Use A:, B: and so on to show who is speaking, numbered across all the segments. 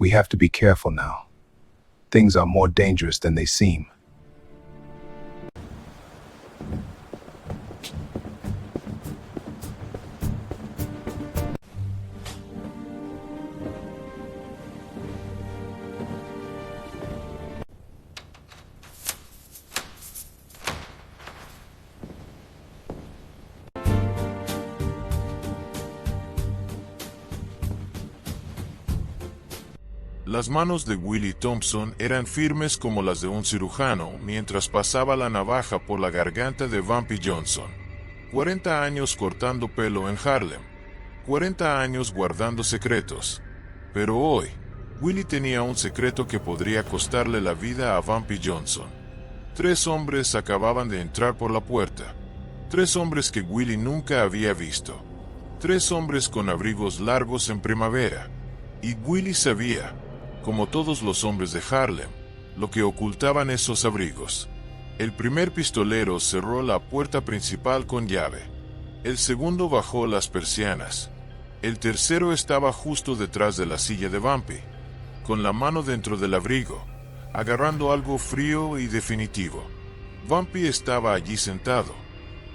A: We have to be careful now. Things are more dangerous than they seem.
B: Las manos de Willie Thompson eran firmes como las de un cirujano mientras pasaba la navaja por la garganta de Bumpy Johnson. 40 años cortando pelo en Harlem. 40 años guardando secretos. Pero hoy, Willie tenía un secreto que podría costarle la vida a Bumpy Johnson. 3 hombres acababan de entrar por la puerta. 3 hombres que Willie nunca había visto. 3 hombres con abrigos largos en primavera. Y Willie sabía, como todos los hombres de Harlem, lo que ocultaban esos abrigos. El primer pistolero cerró la puerta principal con llave. El segundo bajó las persianas. El tercero estaba justo detrás de la silla de Bumpy, con la mano dentro del abrigo, agarrando algo frío y definitivo. Bumpy estaba allí sentado,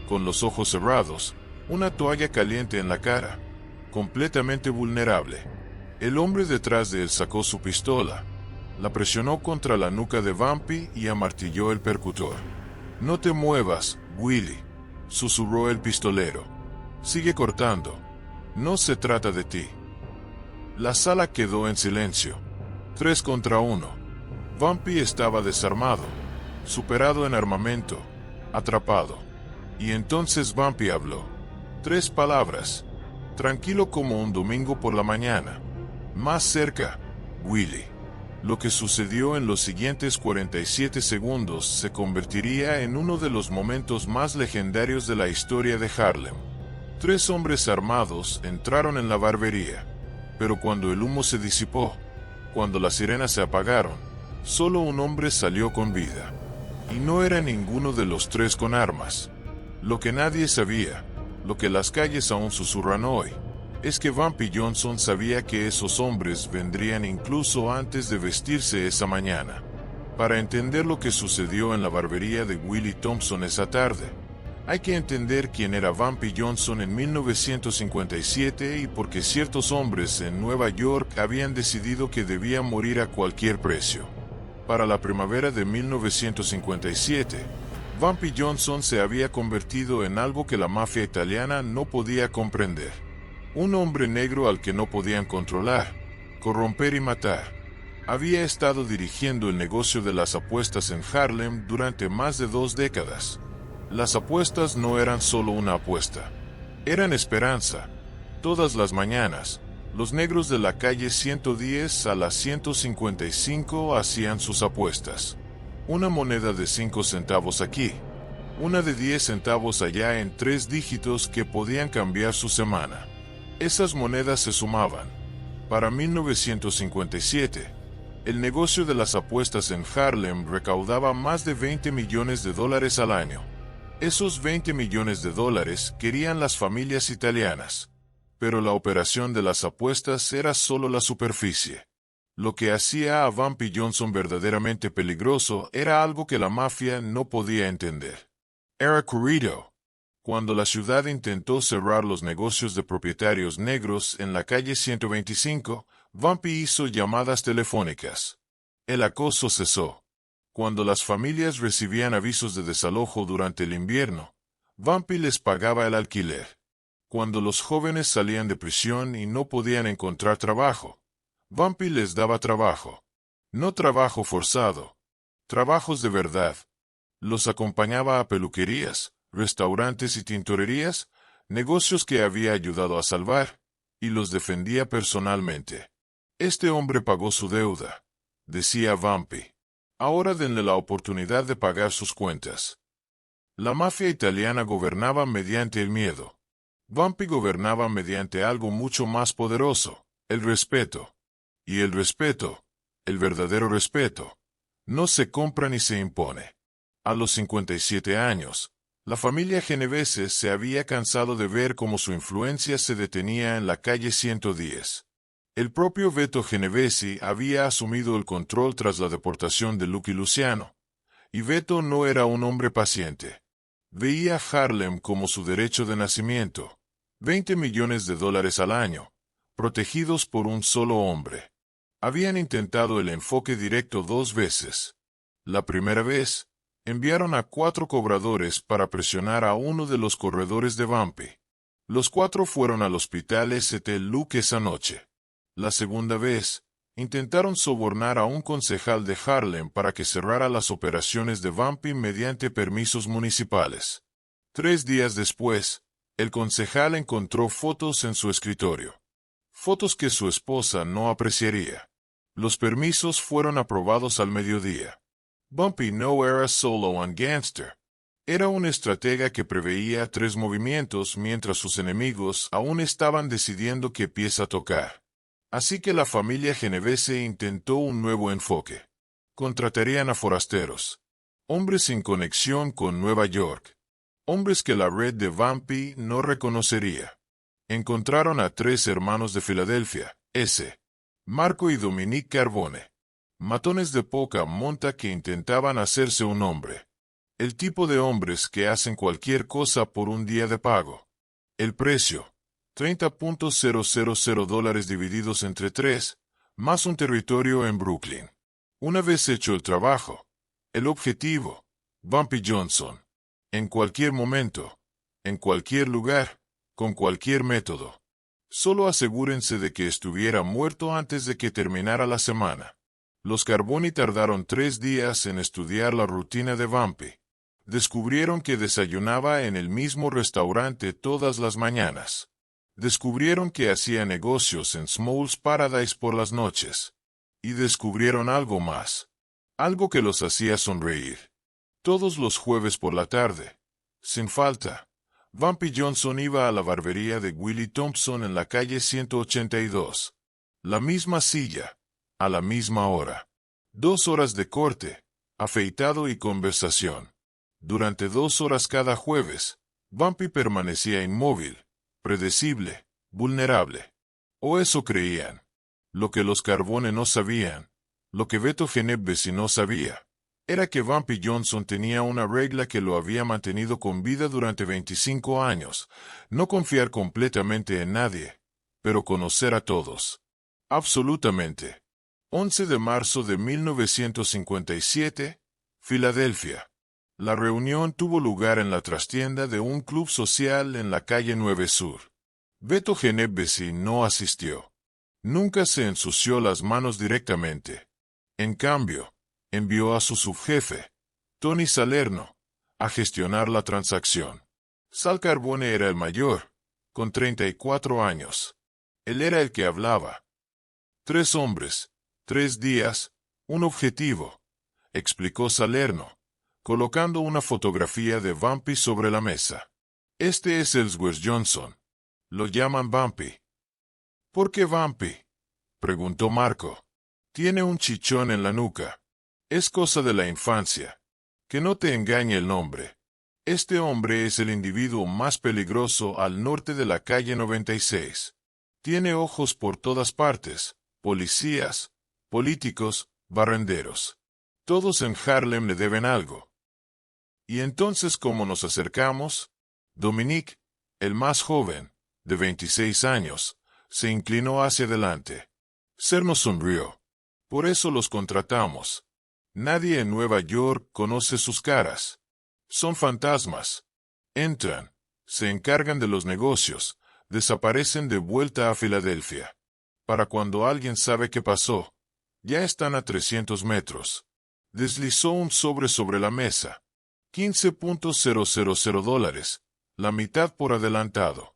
B: con los ojos cerrados, una toalla caliente en la cara, completamente vulnerable. El hombre detrás de él sacó su pistola, la presionó contra la nuca de Bumpy y amartilló el percutor. «No te muevas, Willie», susurró el pistolero. «Sigue cortando. No se trata de ti». La sala quedó en silencio. 3 contra 1. Bumpy estaba desarmado, superado en armamento, atrapado. Y entonces Bumpy habló. 3 palabras, tranquilo como un domingo por la mañana. «Más cerca, Willie». Lo que sucedió en los siguientes 47 segundos se convertiría en uno de los momentos más legendarios de la historia de Harlem. 3 hombres armados entraron en la barbería, pero cuando el humo se disipó, cuando las sirenas se apagaron, solo un hombre salió con vida. Y no era ninguno de los 3 con armas. Lo que nadie sabía, lo que las calles aún susurran hoy, es que Bumpy Johnson sabía que esos hombres vendrían incluso antes de vestirse esa mañana. Para entender lo que sucedió en la barbería de Willie Thompson esa tarde, hay que entender quién era Bumpy Johnson en 1957 y por qué ciertos hombres en Nueva York habían decidido que debía morir a cualquier precio. Para la primavera de 1957, Bumpy Johnson se había convertido en algo que la mafia italiana no podía comprender. Un hombre negro al que no podían controlar, corromper y matar. Había estado dirigiendo el negocio de las apuestas en Harlem durante más de 2 décadas. Las apuestas no eran solo una apuesta. Eran esperanza. Todas las mañanas, los negros de la calle 110 a la 155 hacían sus apuestas. Una moneda de 5 centavos aquí, una de 10 centavos allá en 3 dígitos que podían cambiar su semana. Esas monedas se sumaban. Para 1957, el negocio de las apuestas en Harlem recaudaba más de $20 millones al año. Esos $20 millones querían las familias italianas. Pero la operación de las apuestas era solo la superficie. Lo que hacía a Bumpy Johnson verdaderamente peligroso era algo que la mafia no podía entender. Era corrido. Cuando la ciudad intentó cerrar los negocios de propietarios negros en la calle 125, Bumpy hizo llamadas telefónicas. El acoso cesó. Cuando las familias recibían avisos de desalojo durante el invierno, Bumpy les pagaba el alquiler. Cuando los jóvenes salían de prisión y no podían encontrar trabajo, Bumpy les daba trabajo. No trabajo forzado. Trabajos de verdad. Los acompañaba a peluquerías, restaurantes y tintorerías, negocios que había ayudado a salvar, y los defendía personalmente. Este hombre pagó su deuda, decía Bumpy. Ahora denle la oportunidad de pagar sus cuentas. La mafia italiana gobernaba mediante el miedo. Bumpy gobernaba mediante algo mucho más poderoso, el respeto. Y el respeto, el verdadero respeto, no se compra ni se impone. A los 57 años, la familia Genovese se había cansado de ver cómo su influencia se detenía en la calle 110. El propio Beto Genovesi había asumido el control tras la deportación de Lucky Luciano, y Beto no era un hombre paciente. Veía Harlem como su derecho de nacimiento, $20 millones al año, protegidos por un solo hombre. Habían intentado el enfoque directo 2 veces. La primera vez, enviaron a 4 cobradores para presionar a uno de los corredores de Bumpy. Los 4 fueron al hospital St. Luke esa noche. La segunda vez, intentaron sobornar a un concejal de Harlem para que cerrara las operaciones de Bumpy mediante permisos municipales. 3 días después, el concejal encontró fotos en su escritorio. Fotos que su esposa no apreciaría. Los permisos fueron aprobados al mediodía. Bumpy no era solo un gangster. Era un estratega que preveía 3 movimientos mientras sus enemigos aún estaban decidiendo qué pieza tocar. Así que la familia Genovesi intentó un nuevo enfoque. Contratarían a forasteros. Hombres sin conexión con Nueva York. Hombres que la red de Bumpy no reconocería. Encontraron a 3 hermanos de Filadelfia, S. Marco y Dominique Carbone. Matones de poca monta que intentaban hacerse un nombre. El tipo de hombres que hacen cualquier cosa por un día de pago. El precio, $30,000 divididos entre 3, más un territorio en Brooklyn. Una vez hecho el trabajo, el objetivo, Bumpy Johnson. En cualquier momento, en cualquier lugar, con cualquier método. Solo asegúrense de que estuviera muerto antes de que terminara la semana. Los Carboni tardaron 3 días en estudiar la rutina de Bumpy. Descubrieron que desayunaba en el mismo restaurante todas las mañanas. Descubrieron que hacía negocios en Smalls Paradise por las noches. Y descubrieron algo más. Algo que los hacía sonreír. Todos los jueves por la tarde, sin falta, Bumpy Johnson iba a la barbería de Willie Thompson en la calle 182. La misma silla, a la misma hora. 2 horas de corte, afeitado y conversación. Durante 2 horas cada jueves, Bumpy permanecía inmóvil, predecible, vulnerable. O eso creían. Lo que los Carbone no sabían, lo que Beto Genovesi no sabía, era que Bumpy Johnson tenía una regla que lo había mantenido con vida durante 25 años, no confiar completamente en nadie, pero conocer a todos. Absolutamente. 11 de marzo de 1957, Filadelfia. La reunión tuvo lugar en la trastienda de un club social en la calle 9 Sur. Beto Genovesi no asistió. Nunca se ensució las manos directamente. En cambio, envió a su subjefe, Tony Salerno, a gestionar la transacción. Sal Carbone era el mayor, con 34 años. Él era el que hablaba. 3 hombres, 3 días, un objetivo, explicó Salerno, colocando una fotografía de Bumpy sobre la mesa. Este es Ellsworth Johnson. Lo llaman Bumpy. ¿Por qué Bumpy?, preguntó Marco. Tiene un chichón en la nuca. Es cosa de la infancia. Que no te engañe el nombre. Este hombre es el individuo más peligroso al norte de la calle 96. Tiene ojos por todas partes, policías, políticos, barrenderos. Todos en Harlem le deben algo. Y entonces, ¿cómo nos acercamos? Dominique, el más joven, de 26 años, se inclinó hacia adelante. Cerno sonrió. Por eso los contratamos. Nadie en Nueva York conoce sus caras. Son fantasmas. Entran, se encargan de los negocios, desaparecen de vuelta a Filadelfia. Para cuando alguien sabe qué pasó, ya están a 300 metros. Deslizó un sobre la mesa. $15,000, la mitad por adelantado.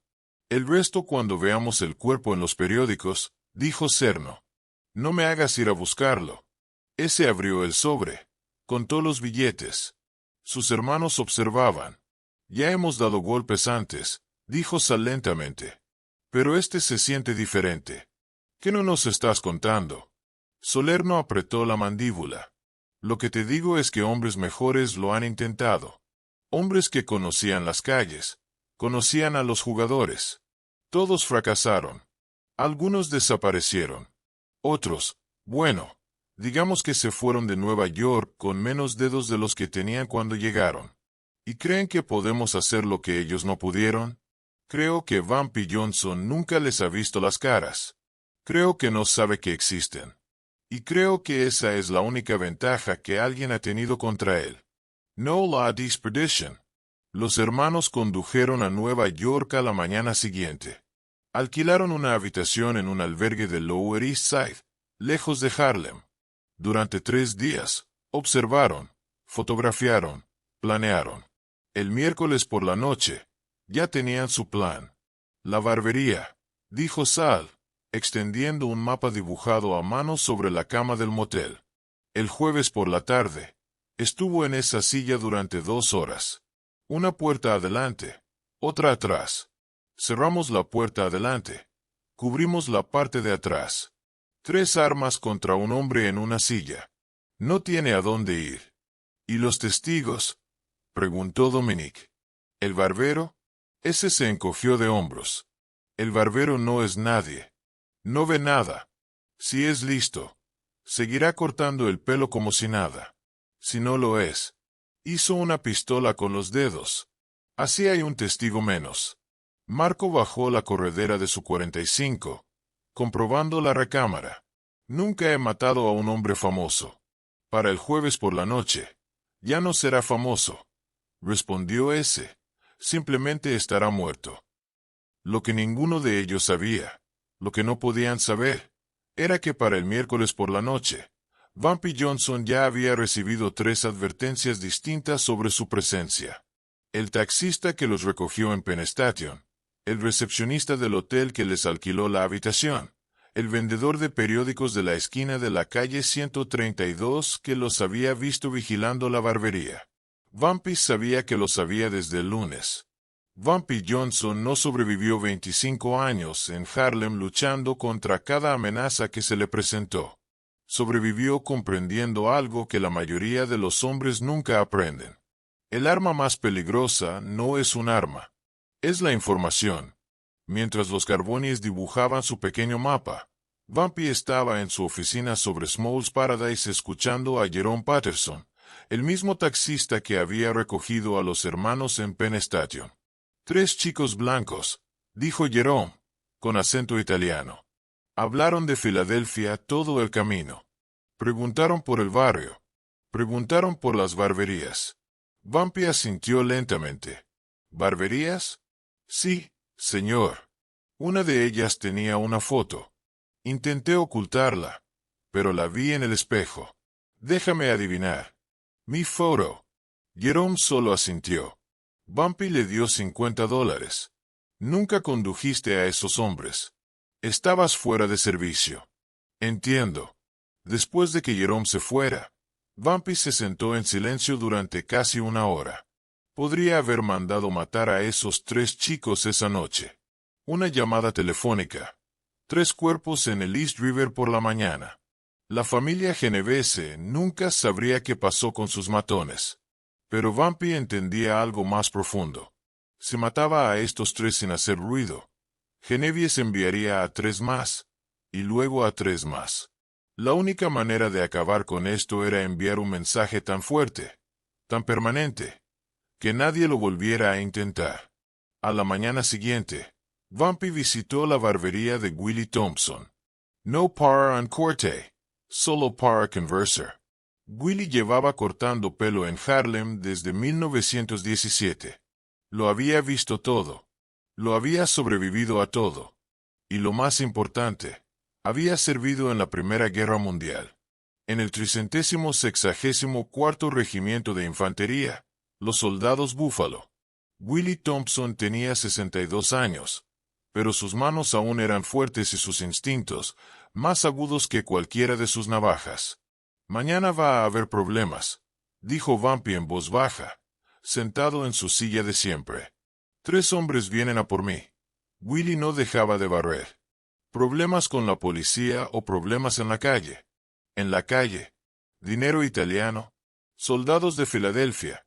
B: El resto cuando veamos el cuerpo en los periódicos, dijo Cerno. No me hagas ir a buscarlo. Ese abrió el sobre. Contó los billetes. Sus hermanos observaban. Ya hemos dado golpes antes, dijo Sal lentamente. Pero este se siente diferente. ¿Qué no nos estás contando? Salerno apretó la mandíbula. Lo que te digo es que hombres mejores lo han intentado. Hombres que conocían las calles, conocían a los jugadores. Todos fracasaron. Algunos desaparecieron. Otros, bueno, digamos que se fueron de Nueva York con menos dedos de los que tenían cuando llegaron. ¿Y creen que podemos hacer lo que ellos no pudieron? Creo que Vampy Johnson nunca les ha visto las caras. Creo que no sabe que existen. Y creo que esa es la única ventaja que alguien ha tenido contra él. No la desperdición. Los hermanos condujeron a Nueva York a la mañana siguiente. Alquilaron una habitación en un albergue de Lower East Side, lejos de Harlem. Durante 3 días, observaron, fotografiaron, planearon. El miércoles por la noche, ya tenían su plan. La barbería, dijo Sal, extendiendo un mapa dibujado a mano sobre la cama del motel. El jueves por la tarde, estuvo en esa silla durante 2 horas. Una puerta adelante, otra atrás. Cerramos la puerta adelante. Cubrimos la parte de atrás. 3 armas contra un hombre en una silla. No tiene a dónde ir. ¿Y los testigos? Preguntó Dominique. ¿El barbero? Ese se encogió de hombros. El barbero no es nadie. No ve nada. Si es listo, seguirá cortando el pelo como si nada. Si no lo es, hizo una pistola con los dedos. Así hay un testigo menos. Marco bajó la corredera de su 45, comprobando la recámara. Nunca he matado a un hombre famoso. Para el jueves por la noche, ya no será famoso, respondió ese. Simplemente estará muerto. Lo que ninguno de ellos sabía, lo que no podían saber, era que para el miércoles por la noche, Vampy Johnson ya había recibido 3 advertencias distintas sobre su presencia. El taxista que los recogió en Penn Station, el recepcionista del hotel que les alquiló la habitación, el vendedor de periódicos de la esquina de la calle 132 que los había visto vigilando la barbería. Vampy sabía que lo sabía desde el lunes. Vampy Johnson no sobrevivió 25 años en Harlem luchando contra cada amenaza que se le presentó. Sobrevivió comprendiendo algo que la mayoría de los hombres nunca aprenden. El arma más peligrosa no es un arma. Es la información. Mientras los Carbonis dibujaban su pequeño mapa, Vampy estaba en su oficina sobre Smalls Paradise escuchando a Jerome Patterson, el mismo taxista que había recogido a los hermanos en Penn Station. 3 chicos blancos, dijo Jerome, con acento italiano. Hablaron de Filadelfia todo el camino. Preguntaron por el barrio. Preguntaron por las barberías. Vampy asintió lentamente. ¿Barberías? Sí, señor. Una de ellas tenía una foto. Intenté ocultarla, pero la vi en el espejo. Déjame adivinar. Mi foto. Jerome solo asintió. Vampy le dio $50. Nunca condujiste a esos hombres. Estabas fuera de servicio. Entiendo. Después de que Jerome se fuera, Vampy se sentó en silencio durante casi 1 hora. Podría haber mandado matar a esos 3 chicos esa noche. Una llamada telefónica. 3 cuerpos en el East River por la mañana. La familia Genovese nunca sabría qué pasó con sus matones. Pero Vampy entendía algo más profundo. Si mataba a estos 3 sin hacer ruido, Genevieve enviaría a 3 más, y luego a 3 más. La única manera de acabar con esto era enviar un mensaje tan fuerte, tan permanente, que nadie lo volviera a intentar. A la mañana siguiente, Vampy visitó la barbería de Willie Thompson. No para corte, solo para conversar. Willie llevaba cortando pelo en Harlem desde 1917. Lo había visto todo. Lo había sobrevivido a todo. Y lo más importante, había servido en la Primera Guerra Mundial. En el 364º Regimiento de Infantería, los soldados Búfalo. Willie Thompson tenía 62 años, pero sus manos aún eran fuertes y sus instintos, más agudos que cualquiera de sus navajas. Mañana va a haber problemas, dijo Vampy en voz baja, sentado en su silla de siempre. 3 hombres vienen a por mí. Willie no dejaba de barrer. ¿Problemas con la policía o problemas en la calle? En la calle. Dinero italiano. Soldados de Filadelfia.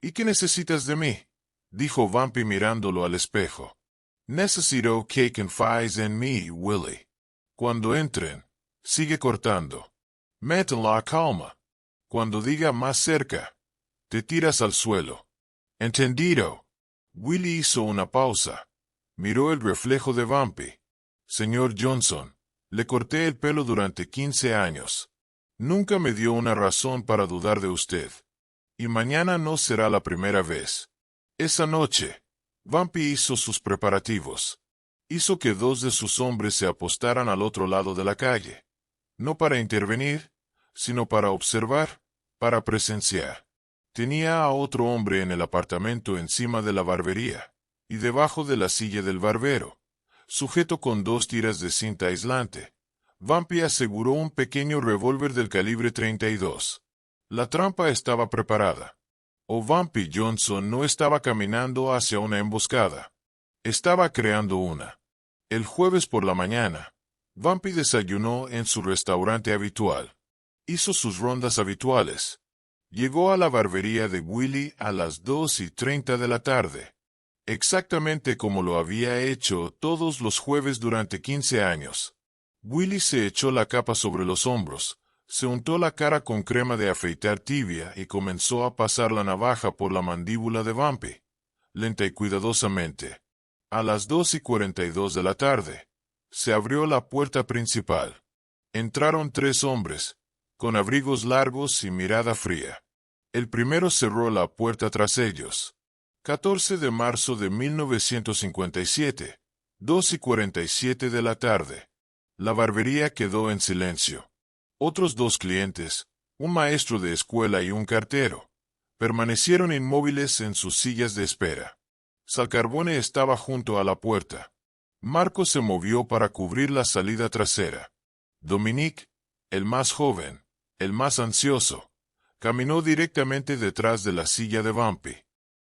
B: ¿Y qué necesitas de mí? Dijo Vampy mirándolo al espejo. Necesito que confíes en mí, Willy. Cuando entren, sigue cortando. Mantén la calma. Cuando diga más cerca, te tiras al suelo. ¿Entendido? Willy hizo una pausa. Miró el reflejo de Bumpy. Señor Johnson, le corté el pelo durante 15 años. Nunca me dio una razón para dudar de usted. Y mañana no será la primera vez. Esa noche, Bumpy hizo sus preparativos. Hizo que 2 de sus hombres se apostaran al otro lado de la calle. No para intervenir, sino para observar, para presenciar. Tenía a otro hombre en el apartamento encima de la barbería, y debajo de la silla del barbero, sujeto con 2 tiras de cinta aislante. Bumpy aseguró un pequeño revólver del calibre 32. La trampa estaba preparada. O Bumpy Johnson no estaba caminando hacia una emboscada. Estaba creando una. El jueves por la mañana, Bumpy desayunó en su restaurante habitual. Hizo sus rondas habituales. Llegó a la barbería de Willy a las 2:30 de la tarde. Exactamente como lo había hecho todos los jueves durante 15 años. Willy se echó la capa sobre los hombros, se untó la cara con crema de afeitar tibia y comenzó a pasar la navaja por la mandíbula de Bumpy, lenta y cuidadosamente. A las 2:42 de la tarde, se abrió la puerta principal. Entraron 3 hombres, con abrigos largos y mirada fría. El primero cerró la puerta tras ellos. 14 de marzo de 1957, 2:47 de la tarde. La barbería quedó en silencio. Otros 2 clientes, un maestro de escuela y un cartero, permanecieron inmóviles en sus sillas de espera. Sal Carbone estaba junto a la puerta. Marco se movió para cubrir la salida trasera. Dominique, el más joven, el más ansioso, caminó directamente detrás de la silla de Bumpy.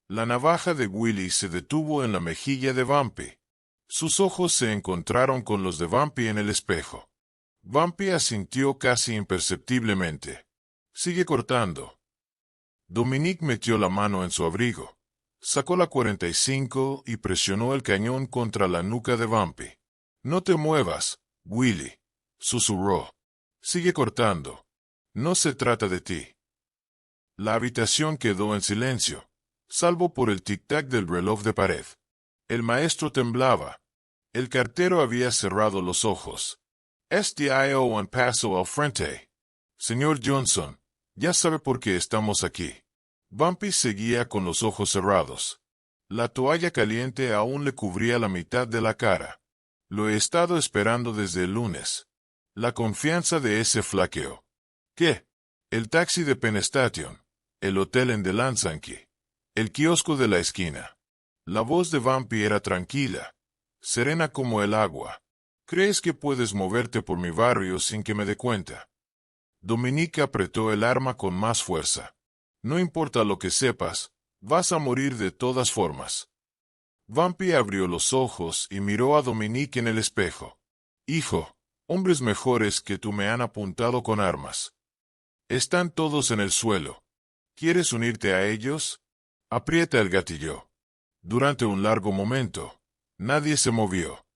B: La navaja de Willy se detuvo en la mejilla de Bumpy. Sus ojos se encontraron con los de Bumpy en el espejo. Bumpy asintió casi imperceptiblemente. Sigue cortando. Dominique metió la mano en su abrigo. Sacó la 45 y presionó el cañón contra la nuca de Bumpy. No te muevas, Willy, susurró. Sigue cortando. No se trata de ti. La habitación quedó en silencio, salvo por el tic-tac del reloj de pared. El maestro temblaba. El cartero había cerrado los ojos. Dio un paso al frente. Señor Johnson, ya sabe por qué estamos aquí. Bumpy seguía con los ojos cerrados. La toalla caliente aún le cubría la mitad de la cara. Lo he estado esperando desde el lunes. La confianza de ese flaqueo. ¿Qué? El taxi de Penn Station, el hotel en Delancey, el kiosco de la esquina. La voz de Bumpy era tranquila, serena como el agua. ¿Crees que puedes moverte por mi barrio sin que me dé cuenta? Dominique apretó el arma con más fuerza. No importa lo que sepas, vas a morir de todas formas. Bumpy abrió los ojos y miró a Dominique en el espejo. Hijo, hombres mejores que tú me han apuntado con armas. Están todos en el suelo. ¿Quieres unirte a ellos? Aprieta el gatillo. Durante un largo momento, nadie se movió.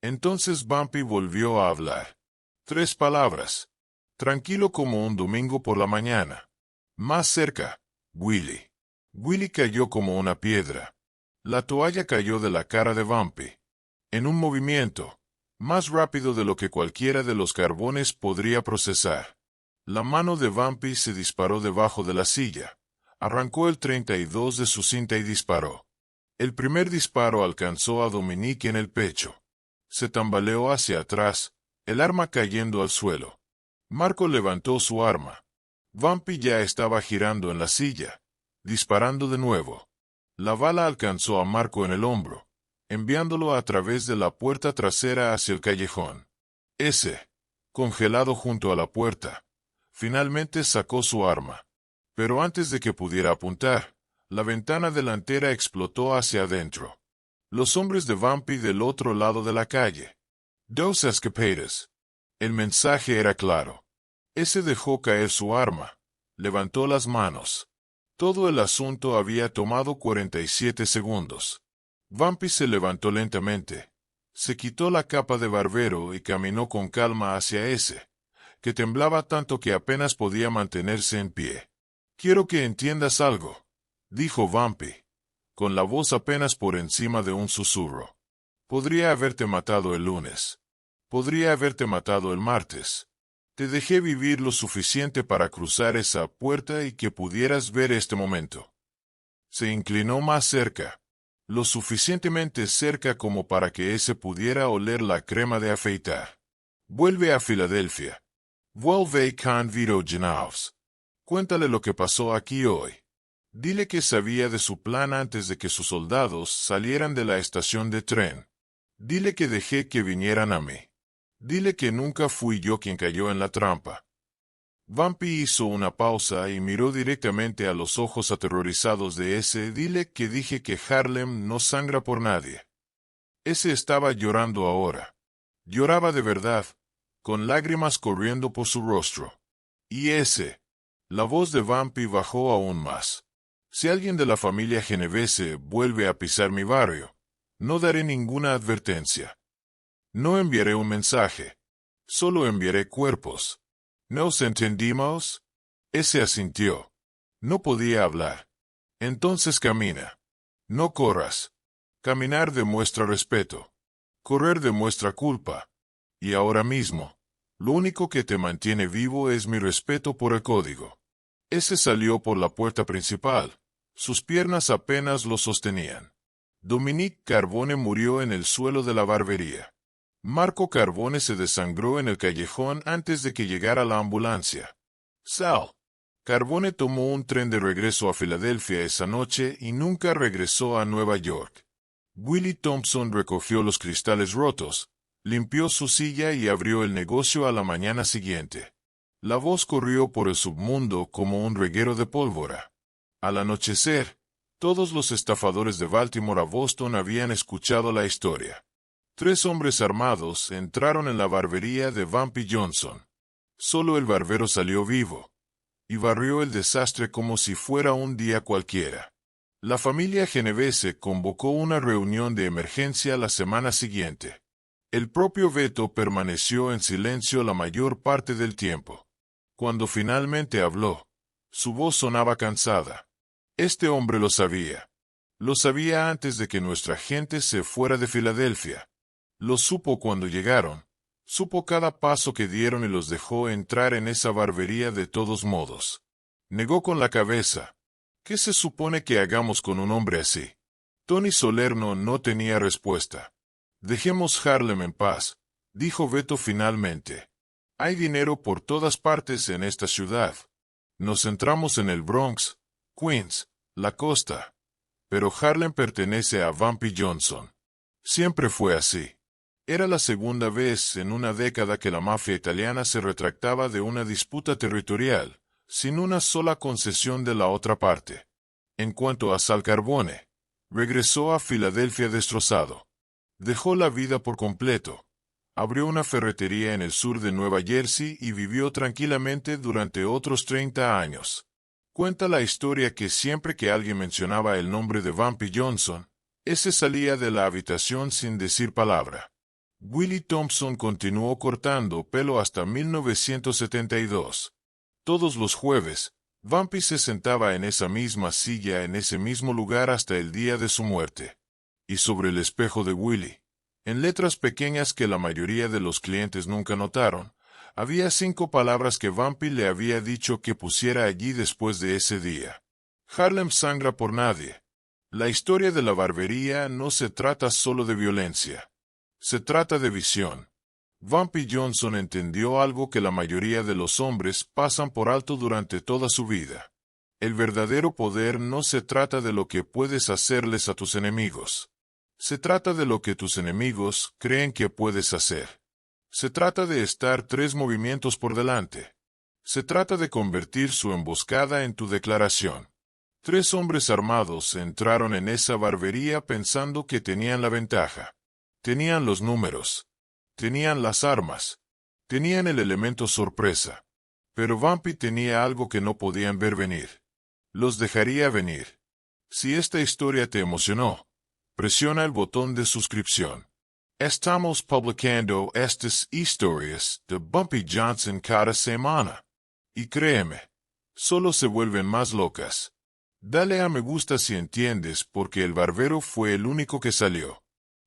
B: Entonces Bumpy volvió a hablar. 3 palabras. Tranquilo como un domingo por la mañana. Más cerca, Willy. Willy cayó como una piedra. La toalla cayó de la cara de Bumpy. En un movimiento, más rápido de lo que cualquiera de los carbones podría procesar. La mano de Bumpy se disparó debajo de la silla. Arrancó el 32 de su cinta y disparó. El primer disparo alcanzó a Dominique en el pecho. Se tambaleó hacia atrás, el arma cayendo al suelo. Marco levantó su arma. Bumpy ya estaba girando en la silla, disparando de nuevo. La bala alcanzó a Marco en el hombro, enviándolo a través de la puerta trasera hacia el callejón. Ese, congelado junto a la puerta, finalmente sacó su arma. Pero antes de que pudiera apuntar, la ventana delantera explotó hacia adentro. Los hombres de Bumpy del otro lado de la calle. 2 escapadas. El mensaje era claro. Ese dejó caer su arma. Levantó las manos. Todo el asunto había tomado 47 segundos. Vampy se levantó lentamente. Se quitó la capa de barbero y caminó con calma hacia ese, que temblaba tanto que apenas podía mantenerse en pie. «Quiero que entiendas algo», dijo Vampy, con la voz apenas por encima de un susurro. «Podría haberte matado el lunes. Podría haberte matado el martes. Te dejé vivir lo suficiente para cruzar esa puerta y que pudieras ver este momento». Se inclinó más cerca, lo suficientemente cerca como para que ese pudiera oler la crema de afeitar. «Vuelve a Filadelfia. Vuelve con Vito Genaus. Cuéntale lo que pasó aquí hoy. Dile que sabía de su plan antes de que sus soldados salieran de la estación de tren. Dile que dejé que vinieran a mí. Dile que nunca fui yo quien cayó en la trampa». Vampy hizo una pausa y miró directamente a los ojos aterrorizados de ese. «Dile que dije que Harlem no sangra por nadie». Ese estaba llorando ahora. Lloraba de verdad, con lágrimas corriendo por su rostro. Y ese... La voz de Vampy bajó aún más. «Si alguien de la familia Genovese vuelve a pisar mi barrio, no daré ninguna advertencia. No enviaré un mensaje. Solo enviaré cuerpos. ¿Nos entendimos?» Ese asintió. No podía hablar. «Entonces camina. No corras. Caminar demuestra respeto. Correr demuestra culpa. Y ahora mismo, lo único que te mantiene vivo es mi respeto por el código». Ese salió por la puerta principal. Sus piernas apenas lo sostenían. Dominique Carbone murió en el suelo de la barbería. Marco Carbone se desangró en el callejón antes de que llegara la ambulancia. Sal. Carbone tomó un tren de regreso a Filadelfia esa noche y nunca regresó a Nueva York. Willie Thompson recogió los cristales rotos, limpió su silla y abrió el negocio a la mañana siguiente. La voz corrió por el submundo como un reguero de pólvora. Al anochecer, todos los estafadores de Baltimore a Boston habían escuchado la historia. 3 hombres armados entraron en la barbería de Vampy Johnson. Solo el barbero salió vivo, y barrió el desastre como si fuera un día cualquiera. La familia Genovese convocó una reunión de emergencia la semana siguiente. El propio Beto permaneció en silencio la mayor parte del tiempo. Cuando finalmente habló, su voz sonaba cansada. Este hombre lo sabía. Lo sabía antes de que nuestra gente se fuera de Filadelfia. Lo supo cuando llegaron. Supo cada paso que dieron y los dejó entrar en esa barbería de todos modos. Negó con la cabeza. ¿Qué se supone que hagamos con un hombre así? Tony Salerno no tenía respuesta. «Dejemos Harlem en paz», dijo Beto finalmente. «Hay dinero por todas partes en esta ciudad. Nos centramos en el Bronx, Queens, la costa. Pero Harlem pertenece a Vampy Johnson. Siempre fue así». Era la segunda vez en una década que la mafia italiana se retractaba de una disputa territorial, sin una sola concesión de la otra parte. En cuanto a Sal Carbone, regresó a Filadelfia destrozado. Dejó la vida por completo. Abrió una ferretería en el sur de Nueva Jersey y vivió tranquilamente durante otros 30 años. Cuenta la historia que siempre que alguien mencionaba el nombre de Vampy Johnson, ese salía de la habitación sin decir palabra. Willie Thompson continuó cortando pelo hasta 1972. Todos los jueves, Vampy se sentaba en esa misma silla en ese mismo lugar hasta el día de su muerte. Y sobre el espejo de Willie, en letras pequeñas que la mayoría de los clientes nunca notaron, había 5 palabras que Vampy le había dicho que pusiera allí después de ese día. «Harlem sangra por nadie». La historia de la barbería no se trata solo de violencia. Se trata de visión. Vampy Johnson entendió algo que la mayoría de los hombres pasan por alto durante toda su vida. El verdadero poder no se trata de lo que puedes hacerles a tus enemigos. Se trata de lo que tus enemigos creen que puedes hacer. Se trata de estar 3 movimientos por delante. Se trata de convertir su emboscada en tu declaración. 3 hombres armados entraron en esa barbería pensando que tenían la ventaja. Tenían los números. Tenían las armas. Tenían el elemento sorpresa. Pero Vampy tenía algo que no podían ver venir. Los dejaría venir. Si esta historia te emocionó, presiona el botón de suscripción. Estamos publicando estas historias de Bumpy Johnson cada semana. Y créeme, solo se vuelven más locas. Dale a me gusta si entiendes porque el barbero fue el único que salió.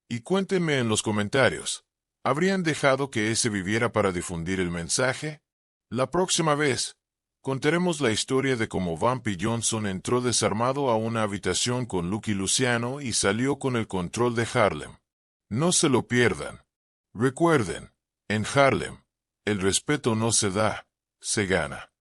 B: Y cuéntenme en los comentarios, ¿habrían dejado que ese viviera para difundir el mensaje? La próxima vez, contaremos la historia de cómo Bumpy Johnson entró desarmado a una habitación con Lucky Luciano y salió con el control de Harlem. No se lo pierdan. Recuerden, en Harlem, el respeto no se da, se gana.